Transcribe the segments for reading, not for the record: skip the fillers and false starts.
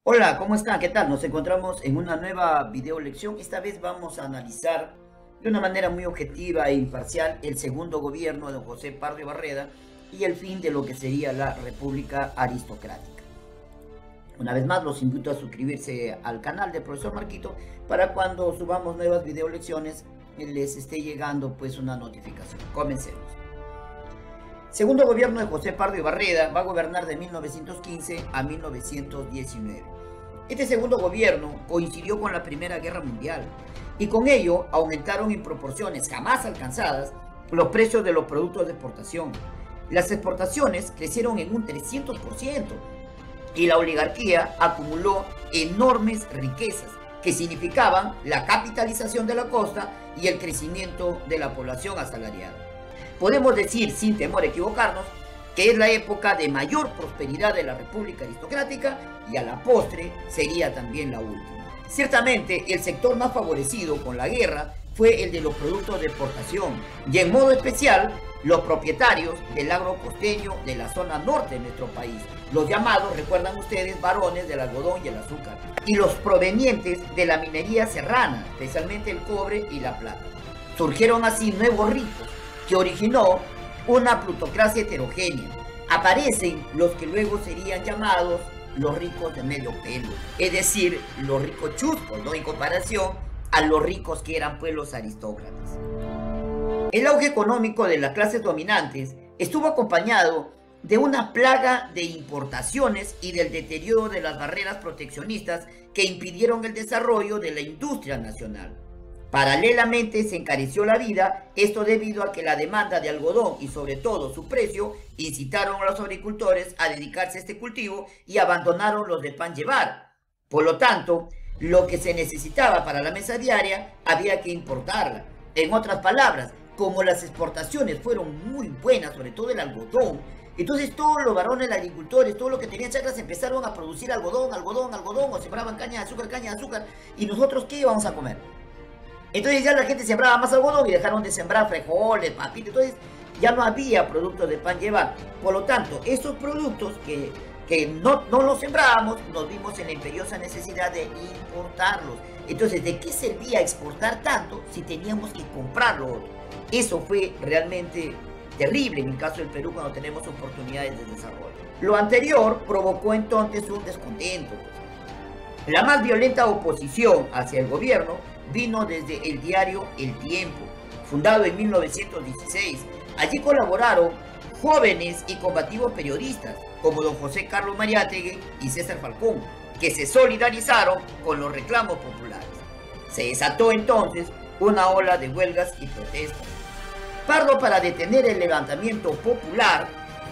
Hola, ¿cómo están? ¿Qué tal? Nos encontramos en una nueva video lección. Esta vez vamos a analizar de una manera muy objetiva e imparcial el segundo gobierno de don José Pardo y Barreda y el fin de lo que sería la República Aristocrática. Una vez más, los invito a suscribirse al canal del profesor Marquito para cuando subamos nuevas video lecciones les esté llegando pues una notificación. Comencemos. Segundo gobierno de José Pardo y Barreda va a gobernar de 1915 a 1919. Este segundo gobierno coincidió con la Primera Guerra Mundial y con ello aumentaron en proporciones jamás alcanzadas los precios de los productos de exportación. Las exportaciones crecieron en un 300% y la oligarquía acumuló enormes riquezas que significaban la capitalización de la costa y el crecimiento de la población asalariada. Podemos decir, sin temor a equivocarnos, que es la época de mayor prosperidad de la República Aristocrática y a la postre sería también la última. Ciertamente, el sector más favorecido con la guerra fue el de los productos de exportación y en modo especial los propietarios del agro costeño de la zona norte de nuestro país, los llamados, recuerdan ustedes, varones del algodón y el azúcar, y los provenientes de la minería serrana, especialmente el cobre y la plata. Surgieron así nuevos ricos que originó una plutocracia heterogénea. Aparecen los que luego serían llamados los ricos de medio pelo, es decir, los ricos chuscos, ¿no? En comparación a los ricos que eran pues los aristócratas. El auge económico de las clases dominantes estuvo acompañado de una plaga de importaciones y del deterioro de las barreras proteccionistas que impidieron el desarrollo de la industria nacional. Paralelamente se encareció la vida, esto debido a que la demanda de algodón y sobre todo su precio incitaron a los agricultores a dedicarse a este cultivo y abandonaron los de pan llevar. Por lo tanto, lo que se necesitaba para la mesa diaria había que importarla. En otras palabras, como las exportaciones fueron muy buenas, sobre todo el algodón, entonces todos los varones agricultores, todos los que tenían chacras empezaron a producir algodón, o sembraban caña de azúcar, y nosotros ¿qué íbamos a comer? Entonces ya la gente sembraba más algodón y dejaron de sembrar frijoles, papitas, entonces ya no había productos de pan llevar. Por lo tanto, esos productos que no los sembrábamos, nos vimos en la imperiosa necesidad de importarlos. Entonces, ¿de qué servía exportar tanto si teníamos que comprarlo otro? Eso fue realmente terrible en el caso del Perú cuando tenemos oportunidades de desarrollo. Lo anterior provocó entonces un descontento. La más violenta oposición hacia el gobierno vino desde el diario El Tiempo, fundado en 1916. Allí colaboraron jóvenes y combativos periodistas como don José Carlos Mariátegui y César Falcón, que se solidarizaron con los reclamos populares. Se desató entonces una ola de huelgas y protestas. Pardo, para detener el levantamiento popular,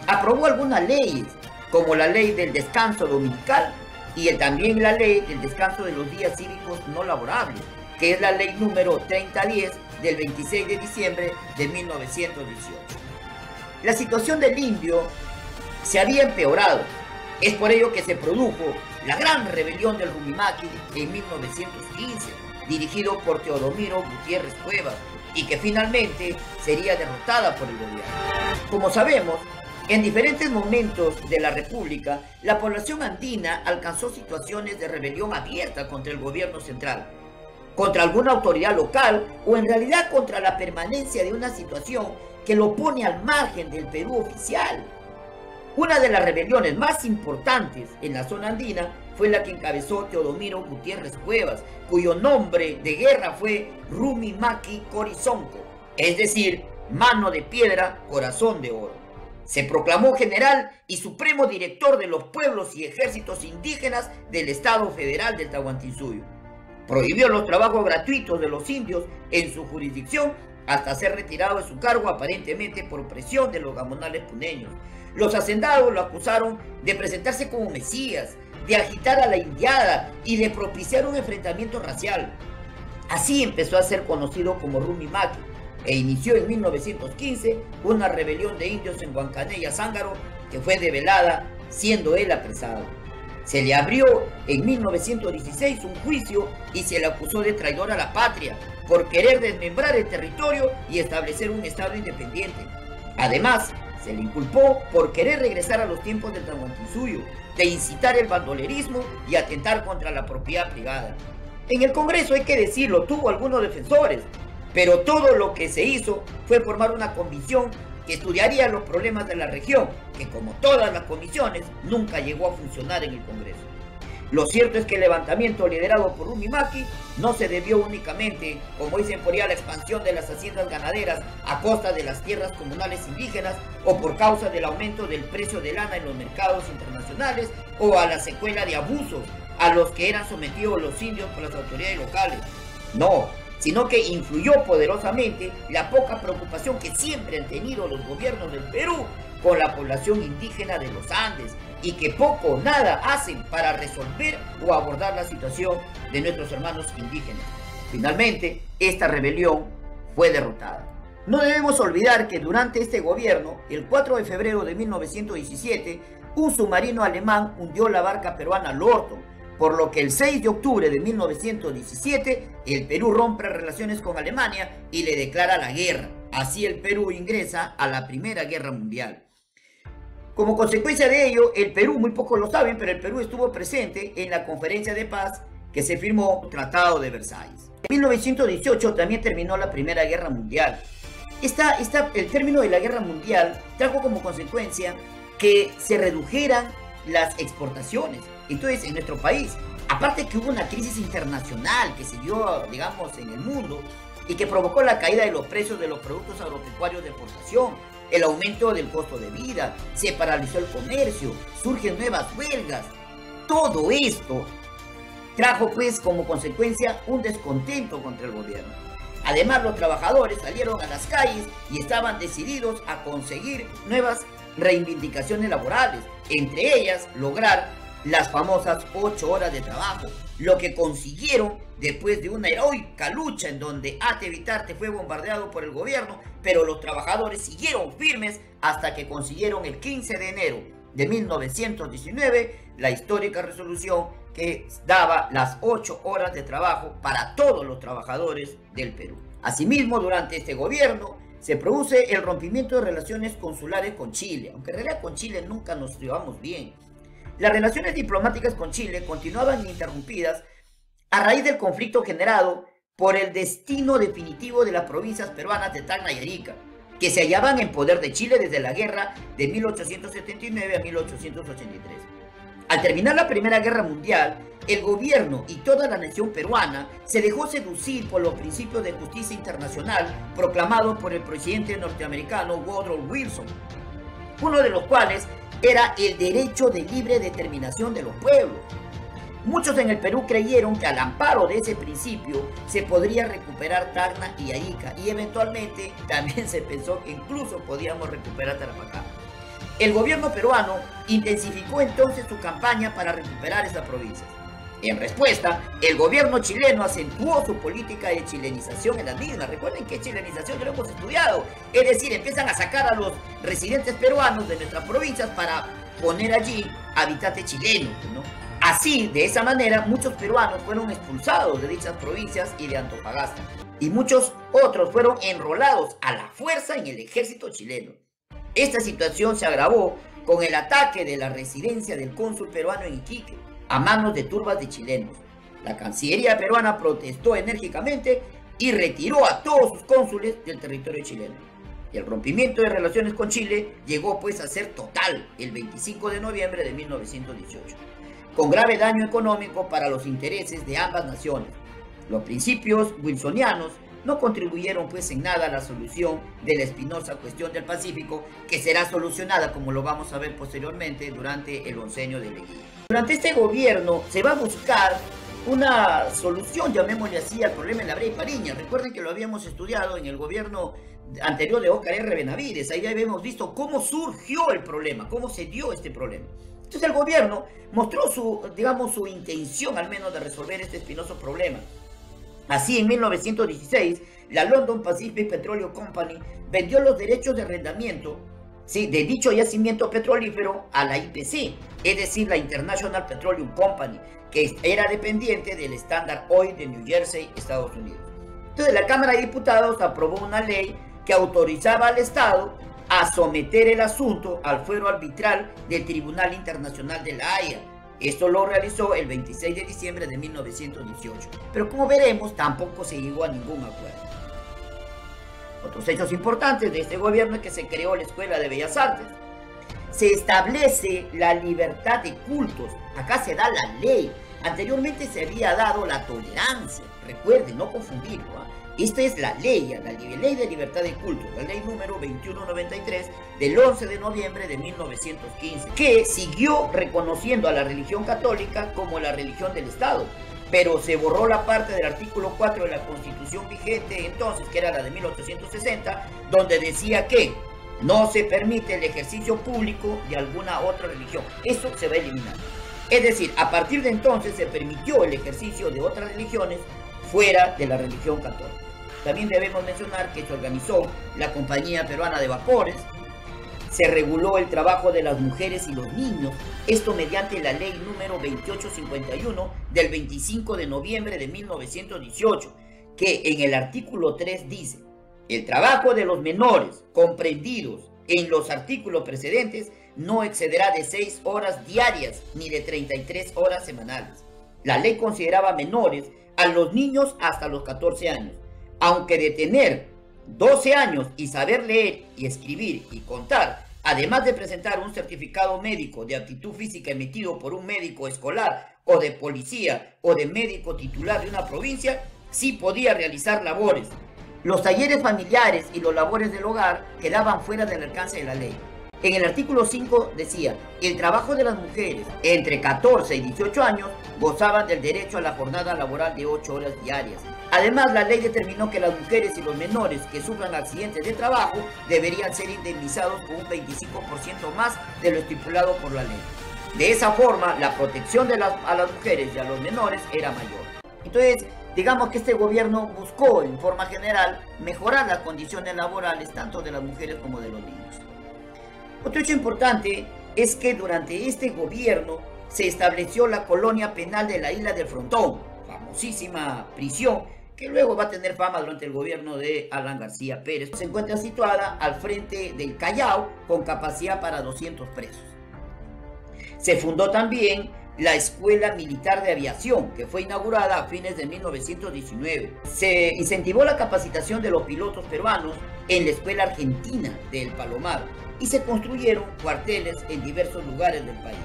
aprobó algunas leyes, como la ley del descanso dominical y también la ley del descanso de los días cívicos no laborables, que es la ley número 3010 del 26 de diciembre de 1918. La situación del indio se había empeorado. Es por ello que se produjo la gran rebelión del Rumimaki en 1915, dirigido por Teodomiro Gutiérrez Cuevas, y que finalmente sería derrotada por el gobierno. Como sabemos, en diferentes momentos de la República, la población andina alcanzó situaciones de rebelión abierta contra el gobierno central, contra alguna autoridad local o en realidad contra la permanencia de una situación que lo pone al margen del Perú oficial. Una de las rebeliones más importantes en la zona andina fue la que encabezó Teodomiro Gutiérrez Cuevas, cuyo nombre de guerra fue Rumimaki Corizonco, es decir, mano de piedra, corazón de oro. Se proclamó general y supremo director de los pueblos y ejércitos indígenas del Estado Federal del Tahuantinsuyo. Prohibió los trabajos gratuitos de los indios en su jurisdicción hasta ser retirado de su cargo aparentemente por presión de los gamonales puneños. Los hacendados lo acusaron de presentarse como mesías, de agitar a la indiada y de propiciar un enfrentamiento racial. Así empezó a ser conocido como Rumimaki e inició en 1915 una rebelión de indios en Huancané y Azángaro que fue develada siendo él apresado. Se le abrió en 1916 un juicio y se le acusó de traidor a la patria por querer desmembrar el territorio y establecer un estado independiente. Además, Se le inculpó por querer regresar a los tiempos del Tahuantinsuyo, de incitar el bandolerismo y atentar contra la propiedad privada. En el Congreso, hay que decirlo, tuvo algunos defensores, pero todo lo que se hizo fue formar una comisión que estudiaría los problemas de la región, que como todas las comisiones, nunca llegó a funcionar en el Congreso. Lo cierto es que el levantamiento liderado por Rumimaki no se debió únicamente, como dicen por allá, a la expansión de las haciendas ganaderas a costa de las tierras comunales indígenas o por causa del aumento del precio de lana en los mercados internacionales o a la secuela de abusos a los que eran sometidos los indios por las autoridades locales. No, sino que influyó poderosamente la poca preocupación que siempre han tenido los gobiernos del Perú con la población indígena de los Andes y que poco o nada hacen para resolver o abordar la situación de nuestros hermanos indígenas. Finalmente, esta rebelión fue derrotada. No debemos olvidar que durante este gobierno, el 4 de febrero de 1917, un submarino alemán hundió la barca peruana Lorton, por lo que el 6 de octubre de 1917, el Perú rompe relaciones con Alemania y le declara la guerra. Así el Perú ingresa a la Primera Guerra Mundial. Como consecuencia de ello, el Perú, muy pocos lo saben, pero el Perú estuvo presente en la conferencia de paz que se firmó el Tratado de Versalles. En 1918 también terminó la Primera Guerra Mundial. El término de la Guerra Mundial trajo como consecuencia que se redujeran las exportaciones. Entonces, en nuestro país, aparte que hubo una crisis internacional que se dio, digamos, en el mundo y que provocó la caída de los precios de los productos agropecuarios de exportación, el aumento del costo de vida, se paralizó el comercio, surgen nuevas huelgas. Todo esto trajo pues como consecuencia un descontento contra el gobierno. Además, los trabajadores salieron a las calles y estaban decididos a conseguir nuevas reivindicaciones laborales, entre ellas lograr las famosas 8 horas de trabajo, lo que consiguieron después de una heroica lucha en donde Ate Bitarte fue bombardeado por el gobierno, pero los trabajadores siguieron firmes hasta que consiguieron el 15 de enero de 1919 la histórica resolución que daba las 8 horas de trabajo para todos los trabajadores del Perú. Asimismo, durante este gobierno se produce el rompimiento de relaciones consulares con Chile, aunque en realidad con Chile nunca nos llevamos bien. Las relaciones diplomáticas con Chile continuaban ininterrumpidas a raíz del conflicto generado por el destino definitivo de las provincias peruanas de Tacna y Arica, que se hallaban en poder de Chile desde la guerra de 1879 a 1883. Al terminar la Primera Guerra Mundial, el gobierno y toda la nación peruana se dejó seducir por los principios de justicia internacional proclamados por el presidente norteamericano Woodrow Wilson, uno de los cuales era el derecho de libre determinación de los pueblos. Muchos en el Perú creyeron que al amparo de ese principio se podría recuperar Tacna y Arica y eventualmente también se pensó que incluso podíamos recuperar Tarapacá. El gobierno peruano intensificó entonces su campaña para recuperar estas provincias. En respuesta, el gobierno chileno acentuó su política de chilenización en las mismas. Recuerden que chilenización ya lo hemos estudiado. Es decir, empiezan a sacar a los residentes peruanos de nuestras provincias para poner allí habitantes chilenos, ¿no? Así, de esa manera, muchos peruanos fueron expulsados de dichas provincias y de Antofagasta. Y muchos otros fueron enrolados a la fuerza en el ejército chileno. Esta situación se agravó con el ataque de la residencia del cónsul peruano en Iquique a manos de turbas de chilenos. La Cancillería peruana protestó enérgicamente y retiró a todos sus cónsules del territorio chileno. Y el rompimiento de relaciones con Chile llegó pues a ser total el 25 de noviembre de 1918, con grave daño económico para los intereses de ambas naciones. Los principios wilsonianos no contribuyeron pues en nada a la solución de la espinosa cuestión del Pacífico, que será solucionada, como lo vamos a ver posteriormente, durante el oncenio de Leguía. Durante este gobierno se va a buscar una solución, llamémosle así, al problema de la Brea y Pariña. Recuerden que lo habíamos estudiado en el gobierno anterior de Óscar R. Benavides. Ahí habíamos visto cómo surgió el problema, cómo se dio este problema. Entonces el gobierno mostró su intención al menos de resolver este espinoso problema. Así, en 1916, la London Pacific Petroleum Company vendió los derechos de arrendamiento, ¿sí?, de dicho yacimiento petrolífero a la IPC, es decir, la International Petroleum Company, que era dependiente del Standard Oil de New Jersey, Estados Unidos. Entonces, la Cámara de Diputados aprobó una ley que autorizaba al Estado a someter el asunto al fuero arbitral del Tribunal Internacional de La Haya. Esto lo realizó el 26 de diciembre de 1918. Pero como veremos, tampoco se llegó a ningún acuerdo. Otros hechos importantes de este gobierno es que se creó la Escuela de Bellas Artes. Se establece la libertad de cultos. Acá se da la ley. Anteriormente se había dado la tolerancia. Recuerden, no confundirlo. Esta es la ley de libertad de cultos, la ley número 2193 del 11 de noviembre de 1915, que siguió reconociendo a la religión católica como la religión del Estado, pero se borró la parte del artículo 4 de la Constitución vigente entonces, que era la de 1860, donde decía que no se permite el ejercicio público de alguna otra religión. Eso se va a eliminar. Es decir, a partir de entonces se permitió el ejercicio de otras religiones fuera de la religión católica. También debemos mencionar que se organizó la Compañía Peruana de Vapores, se reguló el trabajo de las mujeres y los niños, esto mediante la ley número 2851 del 25 de noviembre de 1918, que en el artículo 3 dice: el trabajo de los menores comprendidos en los artículos precedentes no excederá de 6 horas diarias ni de 33 horas semanales. La ley consideraba menores a los niños hasta los 14 años, aunque de tener 12 años y saber leer y escribir y contar, además de presentar un certificado médico de aptitud física emitido por un médico escolar o de policía o de médico titular de una provincia, sí podía realizar labores. Los talleres familiares y los labores del hogar quedaban fuera del alcance de la ley. En el artículo 5 decía: el trabajo de las mujeres entre 14 y 18 años gozaban del derecho a la jornada laboral de 8 horas diarias. Además, la ley determinó que las mujeres y los menores que sufran accidentes de trabajo deberían ser indemnizados con un 25% más de lo estipulado por la ley. De esa forma, la protección a las mujeres y a los menores era mayor. Entonces, digamos que este gobierno buscó, en forma general, mejorar las condiciones laborales tanto de las mujeres como de los niños. Otro hecho importante es que durante este gobierno se estableció la colonia penal de la Isla del Frontón, famosísima prisión que luego va a tener fama durante el gobierno de Alan García Pérez. Se encuentra situada al frente del Callao con capacidad para 200 presos. Se fundó también la Escuela Militar de Aviación, que fue inaugurada a fines de 1919. Se incentivó la capacitación de los pilotos peruanos en la Escuela Argentina del Palomar y se construyeron cuarteles en diversos lugares del país.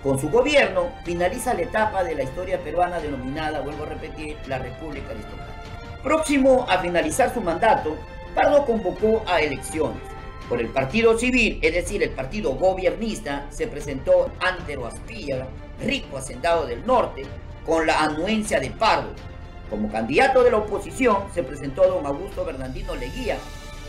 Con su gobierno finaliza la etapa de la historia peruana denominada, vuelvo a repetir, la República Aristocrática. Próximo a finalizar su mandato, Pardo convocó a elecciones. Por el Partido Civil, es decir, el partido gobiernista, se presentó Antero Aspilla, rico hacendado del norte, con la anuencia de Pardo. Como candidato de la oposición se presentó don Augusto Bernardino Leguía,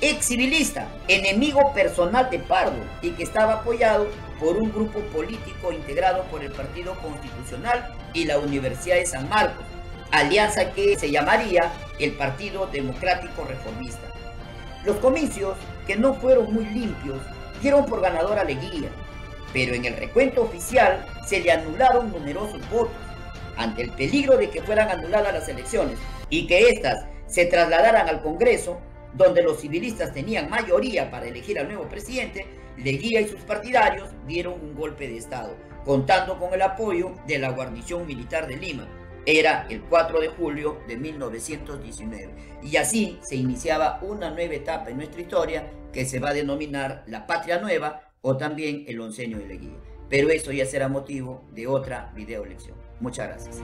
ex civilista, enemigo personal de Pardo y que estaba apoyado por un grupo político integrado por el Partido Constitucional y la Universidad de San Marcos, alianza que se llamaría el Partido Democrático Reformista. Los comicios, que no fueron muy limpios, dieron por ganador a Leguía, pero en el recuento oficial se le anularon numerosos votos. Ante el peligro de que fueran anuladas las elecciones y que éstas se trasladaran al Congreso, donde los civilistas tenían mayoría para elegir al nuevo presidente, Leguía y sus partidarios dieron un golpe de Estado, contando con el apoyo de la guarnición militar de Lima. Era el 4 de julio de 1919. Y así se iniciaba una nueva etapa en nuestra historia que se va a denominar la Patria Nueva o también el oncenio de Leguía. Pero eso ya será motivo de otra video lección. Muchas gracias.